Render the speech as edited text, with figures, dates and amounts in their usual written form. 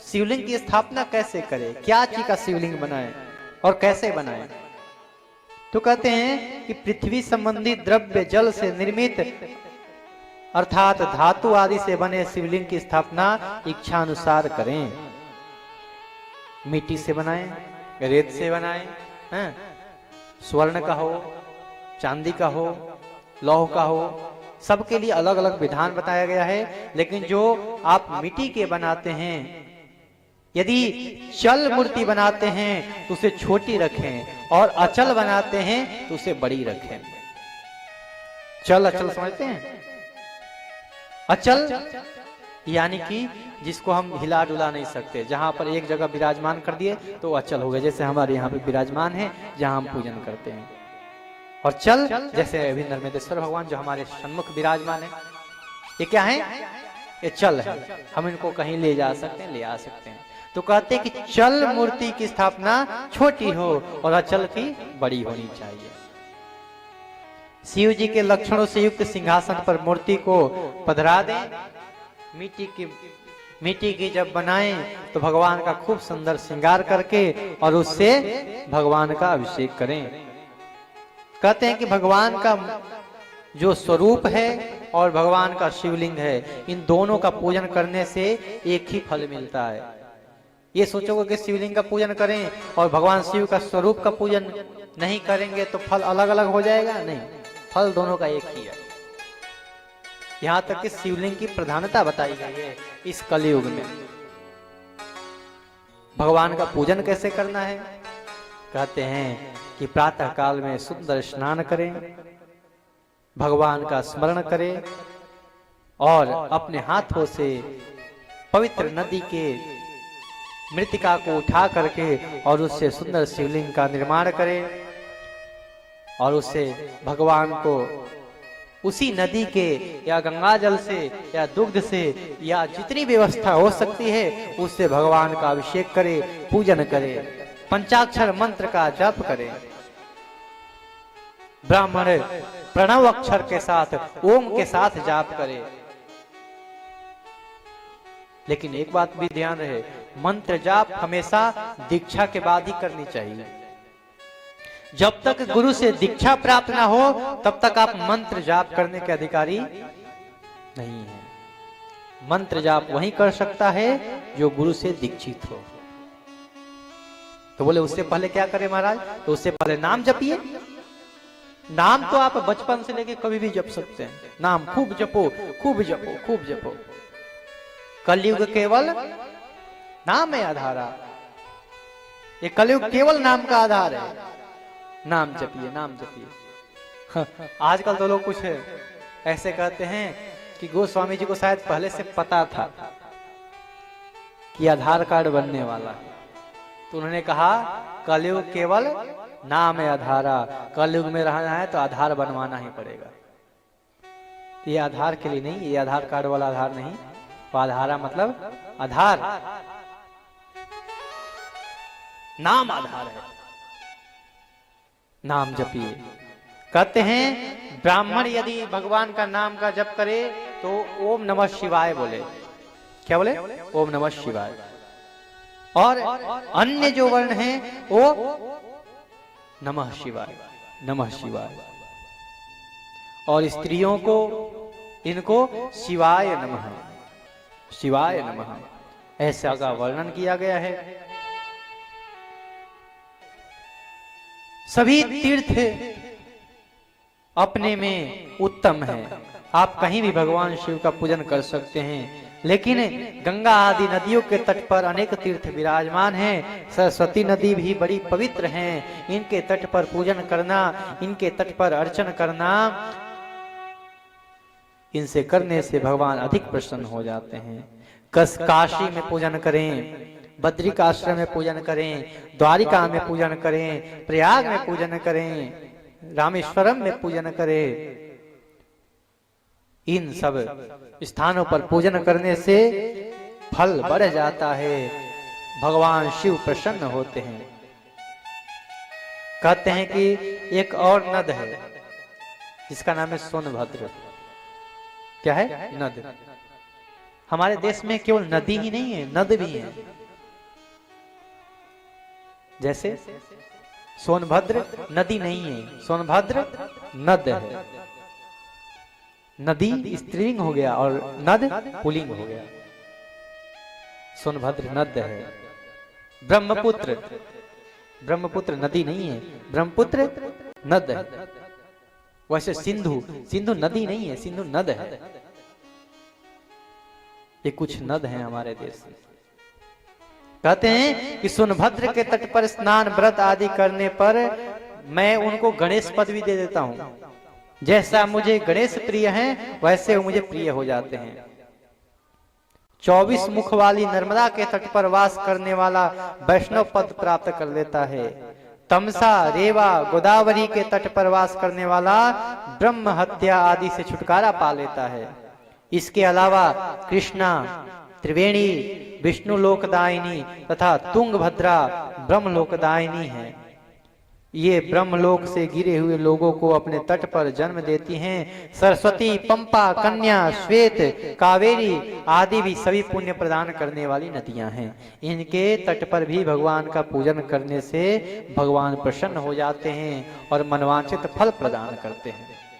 शिवलिंग की स्थापना कैसे करें, क्या चीज का शिवलिंग बनाए और कैसे बनाए। तो कहते हैं कि पृथ्वी संबंधी द्रव्य जल से निर्मित अर्थात धातु आदि से बने शिवलिंग की स्थापना इच्छा अनुसार करें। मिट्टी से बनाएं, रेत से बनाएं, स्वर्ण का हो, चांदी का हो, लौह का हो, सबके लिए अलग अलग विधान बताया गया है। लेकिन जो आप मिट्टी के बनाते हैं, यदि चल मूर्ति बनाते हैं तो उसे छोटी रखें और अचल बनाते हैं तो उसे बड़ी रखें। चल अचल समझते हैं? अचल यानी कि जिसको हम हिला डुला नहीं सकते, जहां पर एक जगह विराजमान कर दिए तो अचल हो गया। जैसे हमारे यहाँ पे विराजमान है जहां हम पूजन करते हैं। और चल जैसे अभी नर्मदेश्वर भगवान जो हमारे सन्मुख विराजमान है, ये क्या है? ये चल है। हम इनको कहीं ले जा सकते हैं, ले आ सकते हैं। तो कहते हैं कि चल मूर्ति की स्थापना छोटी हो और अचल की बड़ी होनी चाहिए। शिव जी के लक्षणों से युक्त सिंहासन पर मूर्ति को पधरा दें। मिट्टी की जब बनाएं तो भगवान का खूब सुंदर श्रृंगार करके और उससे भगवान का अभिषेक करें। कहते हैं कि भगवान का जो स्वरूप है और भगवान का शिवलिंग है, इन दोनों का पूजन करने से एक ही फल मिलता है। ये सोचोगे कि शिवलिंग का पूजन करें और भगवान शिव का स्वरूप का पूजन नहीं करेंगे तो फल अलग अलग हो जाएगा? नहीं, फल दोनों का एक ही है। यहां तक कि शिवलिंग की प्रधानता बताई गई है इस कलयुग में। भगवान का पूजन कैसे करना है? कहते हैं कि प्रातः काल में सुंदर स्नान करें, भगवान का स्मरण करें और अपने हाथों से पवित्र नदी के मृतिका को उठा करके और उससे सुंदर शिवलिंग का निर्माण करें और उससे भगवान को उसी नदी के या गंगा जल से या दुग्ध से या जितनी व्यवस्था हो सकती है उससे भगवान का अभिषेक करें, पूजन करें, पंचाक्षर मंत्र का जप करें। ब्राह्मण प्रणव अक्षर के साथ, ओम के साथ जाप करे। लेकिन एक बात भी ध्यान रहे, मंत्र जाप हमेशा दीक्षा के बाद ही करनी चाहिए। जब तक गुरु से दीक्षा प्राप्त ना हो तब तक आप मंत्र जाप करने के अधिकारी नहीं है। मंत्र जाप वही कर सकता है जो गुरु से दीक्षित हो। तो बोले उससे पहले क्या करें महाराज? तो उससे पहले नाम जपिए। नाम तो आप बचपन से लेके कभी भी जप सकते हैं। नाम खूब जपो, खूब जपो, खूब जपो। कलयुग केवल नाम है आधारा। ये कलयुग केवल नाम का आधार है। नाम जपिए, नाम जपिए। आजकल तो लोग कुछ ऐसे कहते हैं कि गोस्वामी जी को शायद पहले से पता था कि आधार कार्ड बनने वाला है, तो उन्होंने कहा कलयुग केवल नाम है आधारा। कलयुग में रहना है तो आधार बनवाना ही पड़ेगा। ये आधार के लिए नहीं, ये आधार कार्ड वाला आधार नहीं। तो आधारा मतलब आधार, नाम आधार है। नाम जपिए। कहते हैं ब्राह्मण यदि भगवान का नाम का जप करे तो ओम नमः शिवाय बोले। क्या बोले? ओम नमः शिवाय। और अन्य जो वर्ण हैं वो नमः शिवाय, नमः शिवाय। और स्त्रियों को इनको शिवाय नमः, शिवाय नमः ऐसा का वर्णन किया गया है। सभी तीर्थ अपने में उत्तम है। आप कहीं भी भगवान शिव का पूजन कर सकते हैं, लेकिन गंगा आदि नदियों के तट पर अनेक तीर्थ विराजमान हैं। सरस्वती नदी भी बड़ी पवित्र हैं। इनके तट पर पूजन करना, इनके तट पर अर्चन करना, इनसे करने से भगवान अधिक प्रसन्न हो जाते हैं। काशी में पूजन करें, बद्रिकाश्रम में पूजन करें, द्वारिका में पूजन करें, प्रयाग में पूजन करें, रामेश्वरम में पूजन करें। इन सब स्थानों पर पूजन करने से फल बढ़ जाता है, भगवान शिव प्रसन्न होते हैं। कहते हैं कि एक और नद है जिसका नाम है सोनभद्र। क्या है? नद। हमारे देश में केवल नदी ही नहीं है, नद भी है। जैसे सोनभद्र नदी नहीं है, सोनभद्र नद है। नदी स्त्रीलिंग हो गया और नद पुल्लिंग हो गया। सोनभद्र नद है। ब्रह्मपुत्र, ब्रह्मपुत्र नदी नहीं है, ब्रह्मपुत्र नद है। वैसे सिंधु, सिंधु नदी नहीं है, सिंधु नद है। ये कुछ नद हैं हमारे देश में। कहते हैं कि सोनभद्र के तट पर स्नान व्रत आदि करने पर मैं उनको गणेश पदवी दे देता हूं। जैसा मुझे गणेश प्रिय हैं वैसे वो मुझे प्रिय हो जाते हैं। 24 मुख वाली नर्मदा के तट पर वास करने वाला वैष्णव पद प्राप्त कर लेता है। तमसा, रेवा, गोदावरी के तट पर वास करने वाला ब्रह्म हत्या आदि से छुटकारा पा लेता है। इसके अलावा कृष्णा, त्रिवेणी, विष्णु लोकदायिनी तथा तुंगभद्रा ब्रह्म लोकदायिनी है। ये ब्रह्मलोक से गिरे हुए लोगों को अपने तट पर जन्म देती हैं। सरस्वती, पंपा, कन्या, श्वेत, कावेरी आदि भी सभी पुण्य प्रदान करने वाली नदियां हैं। इनके तट पर भी भगवान का पूजन करने से भगवान प्रसन्न हो जाते हैं और मनवांछित फल प्रदान करते हैं।